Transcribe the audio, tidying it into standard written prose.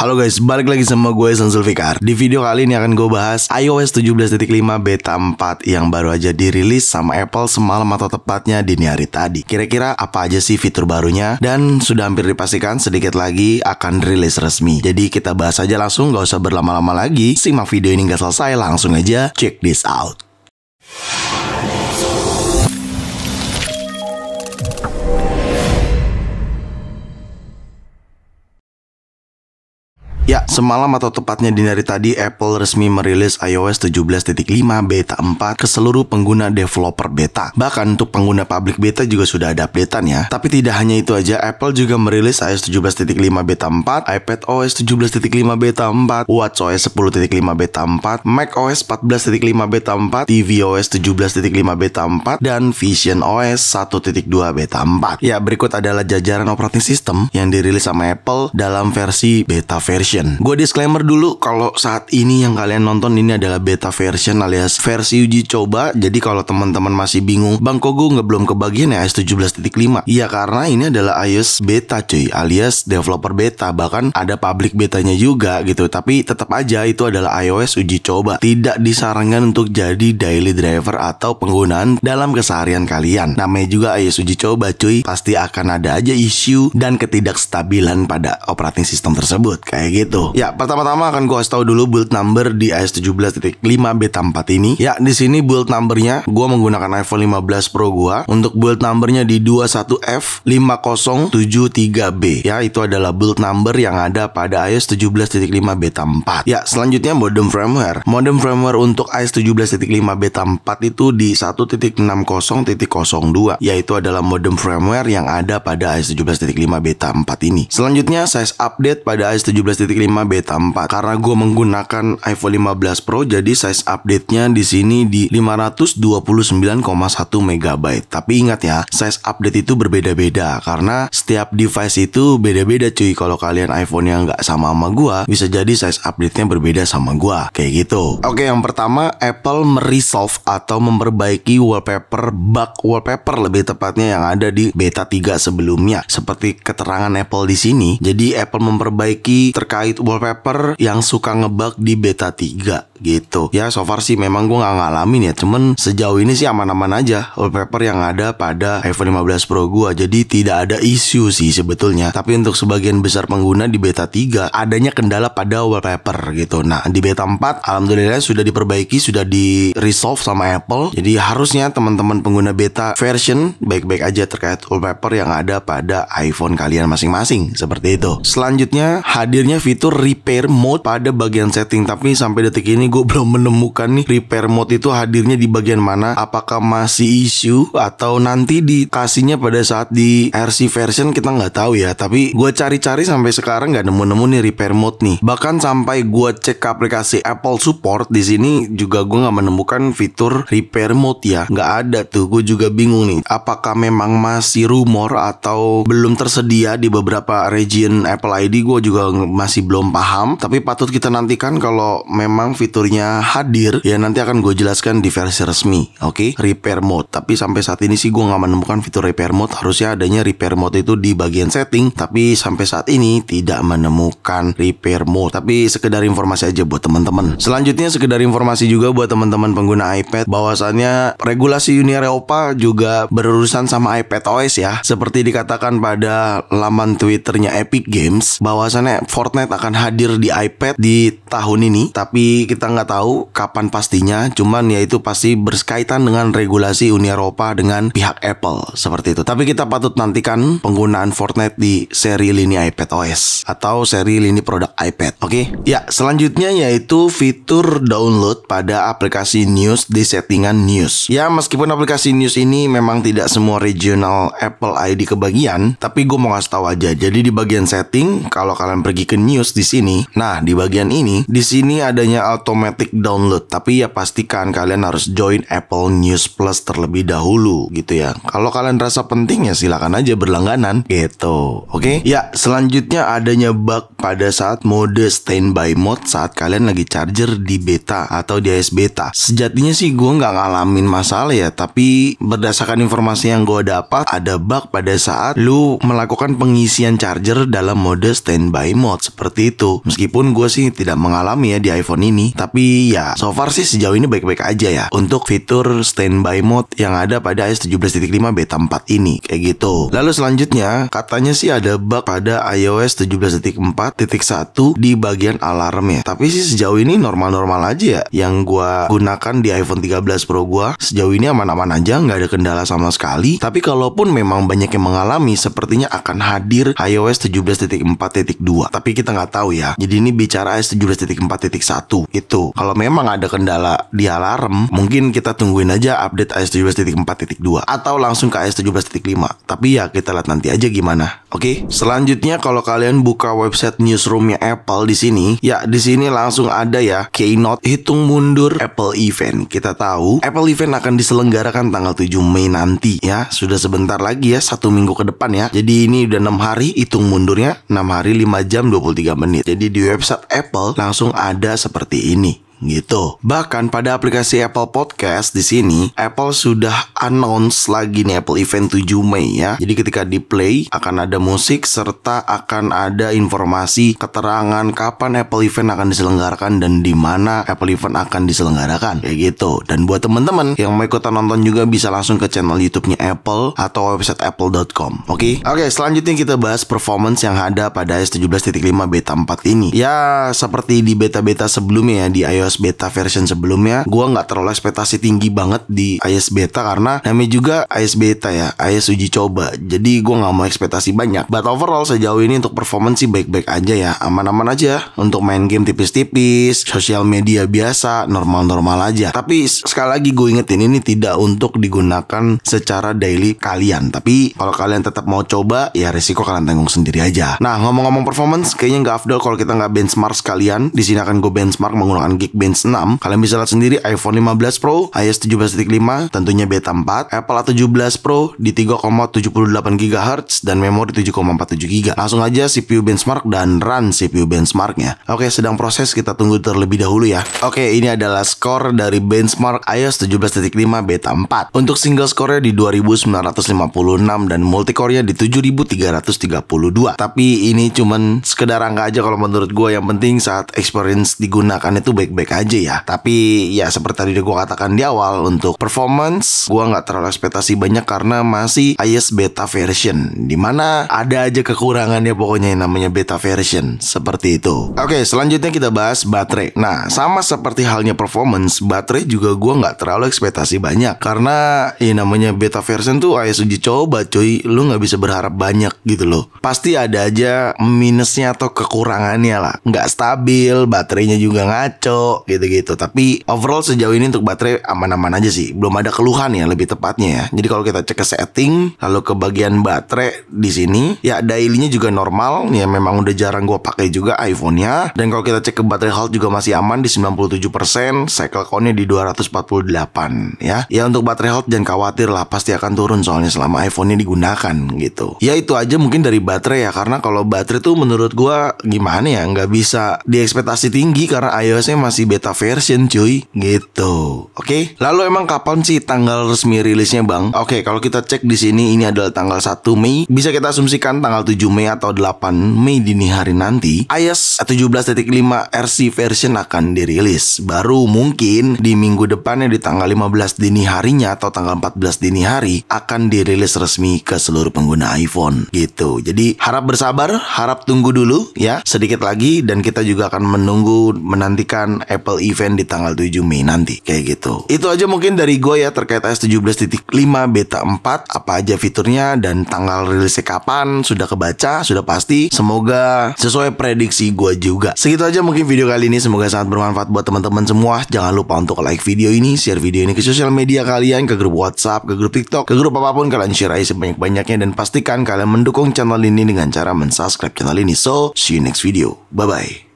Halo guys, balik lagi sama gue San Zulfikar. Di video kali ini akan gue bahas iOS 17.5 beta 4 yang baru aja dirilis sama Apple semalam atau tepatnya dini hari tadi. Kira-kira apa aja sih fitur barunya? Dan sudah hampir dipastikan sedikit lagi akan rilis resmi. Jadi kita bahas aja langsung, gak usah berlama-lama lagi. Simak video ini gak selesai, langsung aja check this out. Ya, semalam atau tepatnya dini hari tadi Apple resmi merilis iOS 17.5 beta 4 ke seluruh pengguna developer beta. Bahkan untuk pengguna public beta juga sudah ada updatean ya. Tapi tidak hanya itu aja, Apple juga merilis iOS 17.5 beta 4, iPadOS 17.5 beta 4, watchOS 10.5 beta 4, macOS 14.5 beta 4, tvOS 17.5 beta 4, dan visionOS 1.2 beta 4. Ya, berikut adalah jajaran operating system yang dirilis sama Apple dalam versi beta version. Gue disclaimer dulu kalau saat ini yang kalian nonton ini adalah beta version alias versi uji coba. Jadi kalau teman-teman masih bingung, Bang kok gue belum kebagian ya iOS 17.5? Iya, karena ini adalah iOS beta cuy, alias developer beta. Bahkan ada public betanya juga gitu. Tapi tetap aja itu adalah iOS uji coba. Tidak disarankan untuk jadi daily driver atau penggunaan dalam keseharian kalian. Namanya juga iOS uji coba cuy. Pasti akan ada aja isu dan ketidakstabilan pada operating system tersebut. Kayak gitu. Ya, pertama-tama akan gue kasih tahu dulu build number di iOS 17.5 beta 4 ini. Ya, di sini build numbernya gue menggunakan iPhone 15 Pro gue. Untuk build numbernya di 21F5073B. Ya, itu adalah build number yang ada pada iOS 17.5 beta 4. Ya, selanjutnya modem firmware. Modem firmware untuk iOS 17.5 beta 4 itu di 1.60.02. Yaitu adalah modem firmware yang ada pada iOS 17.5 beta 4 ini. Selanjutnya size update pada iOS 17.5 beta 4. Karena gue menggunakan iPhone 15 Pro, jadi size update-nya di sini di 529,1 MB. Tapi ingat ya, size update itu berbeda-beda karena setiap device itu beda-beda cuy. Kalau kalian iPhone yang nggak sama gue, bisa jadi size update-nya berbeda sama gue. Kayak gitu. Oke, yang pertama, Apple meresolve atau memperbaiki wallpaper, bug wallpaper lebih tepatnya yang ada di beta 3 sebelumnya. Seperti keterangan Apple di sini. Jadi Apple memperbaiki terkait wallpaper yang suka ngebug di beta 3 gitu. Ya, so far sih memang gue gak ngalamin ya. Cuman sejauh ini sih aman-aman aja wallpaper yang ada pada iPhone 15 Pro gue. Jadi tidak ada isu sih sebetulnya. Tapi untuk sebagian besar pengguna di beta 3 adanya kendala pada wallpaper gitu. Nah, di beta 4 alhamdulillah sudah diperbaiki, sudah di resolve sama Apple. Jadi harusnya teman-teman pengguna beta version baik-baik aja terkait wallpaper yang ada pada iPhone kalian masing-masing. Seperti itu. Selanjutnya hadirnya fitur repair mode pada bagian setting. Tapi sampai detik ini gue belum menemukan nih repair mode itu hadirnya di bagian mana. Apakah masih isu atau nanti dikasihnya pada saat di RC version, kita nggak tahu ya. Tapi gue cari-cari sampai sekarang nggak nemu-nemu nih repair mode nih. Bahkan sampai gue cek ke aplikasi Apple Support, di sini juga gue nggak menemukan fitur repair mode ya. Nggak ada tuh. Gue juga bingung nih. Apakah memang masih rumor atau belum tersedia di beberapa region Apple ID? Gue juga masih belum paham. Tapi patut kita nantikan kalau memang fiturnya hadir, ya nanti akan gue jelaskan di versi resmi. Oke, repair mode. Tapi sampai saat ini sih gue nggak menemukan fitur repair mode. Harusnya adanya repair mode itu di bagian setting, tapi sampai saat ini tidak menemukan repair mode. Tapi sekedar informasi aja buat teman-teman. Selanjutnya sekedar informasi juga buat teman-teman pengguna iPad, bahwasannya regulasi Uni Eropa juga berurusan sama iPadOS ya. Seperti dikatakan pada laman Twitternya Epic Games, bahwasannya Fortnite akan hadir di iPad di tahun ini. Tapi kita nggak tahu kapan pastinya. Cuman ya itu pasti berkaitan dengan regulasi Uni Eropa dengan pihak Apple. Seperti itu. Tapi kita patut nantikan penggunaan Fortnite di seri lini iPadOS atau seri lini produk iPad. Oke. Ya, selanjutnya yaitu fitur download pada aplikasi News di settingan News. Ya, meskipun aplikasi News ini memang tidak semua regional Apple ID kebagian, tapi gue mau ngasih tahu aja. Jadi di bagian setting, kalau kalian pergi ke News di sini, nah di bagian ini, di sini adanya automatic download. Tapi ya pastikan kalian harus join Apple News Plus terlebih dahulu gitu ya. Kalau kalian rasa penting ya silakan aja berlangganan gitu. Oke? Ya, selanjutnya adanya bug pada saat mode standby mode saat kalian lagi charger di beta atau di iOS beta. Sejatinya sih gue nggak ngalamin masalah ya, tapi berdasarkan informasi yang gue dapat, ada bug pada saat lu melakukan pengisian charger dalam mode standby mode seperti itu. Meskipun gue sih tidak mengalami ya di iPhone ini, tapi ya so far sih sejauh ini baik-baik aja ya untuk fitur standby mode yang ada pada iOS 17.5 beta 4 ini, kayak gitu. Lalu selanjutnya katanya sih ada bug pada iOS 17.4.1 di bagian alarmnya. Tapi sih sejauh ini normal-normal aja ya. Yang gue gunakan di iPhone 13 Pro gue sejauh ini aman-aman aja, nggak ada kendala sama sekali. Tapi kalaupun memang banyak yang mengalami, sepertinya akan hadir iOS 17.4.2. Tapi kita nggak tahu ya. Jadi ini bicara iOS 17.4.1 itu. Kalau memang ada kendala di alarm, mungkin kita tungguin aja update iOS 17.4.2 atau langsung ke iOS 17.5. Tapi ya kita lihat nanti aja gimana. Oke. Selanjutnya kalau kalian buka website newsroomnya Apple di sini, ya di sini langsung ada ya Keynote hitung mundur Apple Event. Kita tahu Apple Event akan diselenggarakan tanggal 7 Mei nanti ya. Sudah sebentar lagi ya, 1 minggu ke depan ya. Jadi ini udah 6 hari hitung mundurnya, 6 hari 5 jam 23 menit. Jadi di website Apple langsung ada seperti ini gitu. Bahkan pada aplikasi Apple Podcast di sini Apple sudah announce lagi nih Apple Event 7 Mei ya. Jadi ketika di play akan ada musik serta akan ada informasi keterangan kapan Apple Event akan diselenggarakan dan di mana Apple Event akan diselenggarakan kayak gitu. Dan buat teman-teman yang mau ikutan nonton juga bisa langsung ke channel YouTube-nya Apple atau website apple.com. Oke, selanjutnya kita bahas performance yang ada pada iOS 17.5 beta 4 ini. Ya seperti di beta-beta sebelumnya ya, di iOS beta version sebelumnya gua nggak terlalu ekspektasi tinggi banget di iOS beta karena namanya juga iOS beta ya, iOS uji coba. Jadi gua nggak mau ekspektasi banyak. But overall sejauh ini untuk performance sih baik-baik aja ya, aman-aman aja. Untuk main game tipis-tipis, sosial media biasa, normal-normal aja. Tapi sekali lagi gue ingetin, ini tidak untuk digunakan secara daily kalian. Tapi kalau kalian tetap mau coba, ya resiko kalian tanggung sendiri aja. Nah ngomong-ngomong performance, kayaknya nggak afdol kalau kita nggak benchmark sekalian. Di sini akan gue benchmark menggunakan Geekbench 6. Kalian bisa lihat sendiri iPhone 15 Pro, iOS 17.5, tentunya beta 4, Apple A17 Pro di 3,78 GHz dan memori 7,47 GB. Langsung aja CPU benchmark dan run CPU benchmarknya. Oke, sedang proses, kita tunggu terlebih dahulu ya. Oke, ini adalah skor dari benchmark iOS 17.5 beta 4. Untuk single score-nya di 2956 dan multicore-nya di 7332. Tapi ini cuman sekedar angka aja kalau menurut gue. Yang penting saat experience digunakan itu baik-baik aja ya. Tapi ya seperti tadi gue katakan di awal, untuk performance gue nggak terlalu ekspektasi banyak karena masih iOS beta version, dimana ada aja kekurangannya pokoknya yang namanya beta version seperti itu. Oke, selanjutnya kita bahas baterai. Nah sama seperti halnya performance, baterai juga gue nggak terlalu ekspektasi banyak karena ya namanya beta version tuh iOS uji coba cuy, lu nggak bisa berharap banyak gitu loh. Pasti ada aja minusnya atau kekurangannya lah, nggak stabil, baterainya juga ngaco gitu-gitu. Tapi overall sejauh ini untuk baterai aman-aman aja sih, belum ada keluhan ya lebih tepatnya ya. Jadi kalau kita cek ke setting lalu ke bagian baterai di sini ya, daily-nya juga normal ya, memang udah jarang gue pakai juga iPhone-nya. Dan kalau kita cek ke baterai health juga masih aman di 97%, cycle count-nya di 248 ya. Ya untuk baterai health jangan khawatir lah, pasti akan turun soalnya selama iPhone-nya digunakan gitu. Ya itu aja mungkin dari baterai ya, karena kalau baterai tuh menurut gue gimana ya, nggak bisa diekspektasi tinggi karena iOS-nya masih beta version cuy gitu. Oke, lalu emang kapan sih tanggal resmi rilisnya bang? Oke, kalau kita cek di sini ini adalah tanggal 1 Mei. Bisa kita asumsikan tanggal 7 Mei atau 8 Mei dini hari nanti iOS 17.5 RC version akan dirilis. Baru mungkin di minggu depannya di tanggal 15 dini harinya atau tanggal 14 dini hari akan dirilis resmi ke seluruh pengguna iPhone gitu. Jadi harap bersabar, harap tunggu dulu ya sedikit lagi, dan kita juga akan menantikan Apple Event di tanggal 7 Mei nanti kayak gitu. Itu aja mungkin dari gue ya terkait iOS 17.5 beta 4, apa aja fiturnya dan tanggal rilisnya kapan sudah kebaca, sudah pasti. Semoga sesuai prediksi gue juga. Segitu aja mungkin video kali ini, semoga sangat bermanfaat buat teman-teman semua. Jangan lupa untuk like video ini, share video ini ke sosial media kalian, ke grup WhatsApp, ke grup TikTok, ke grup apapun, kalian share aja sebanyak-banyaknya, dan pastikan kalian mendukung channel ini dengan cara mensubscribe channel ini. So, see you next video. Bye-bye.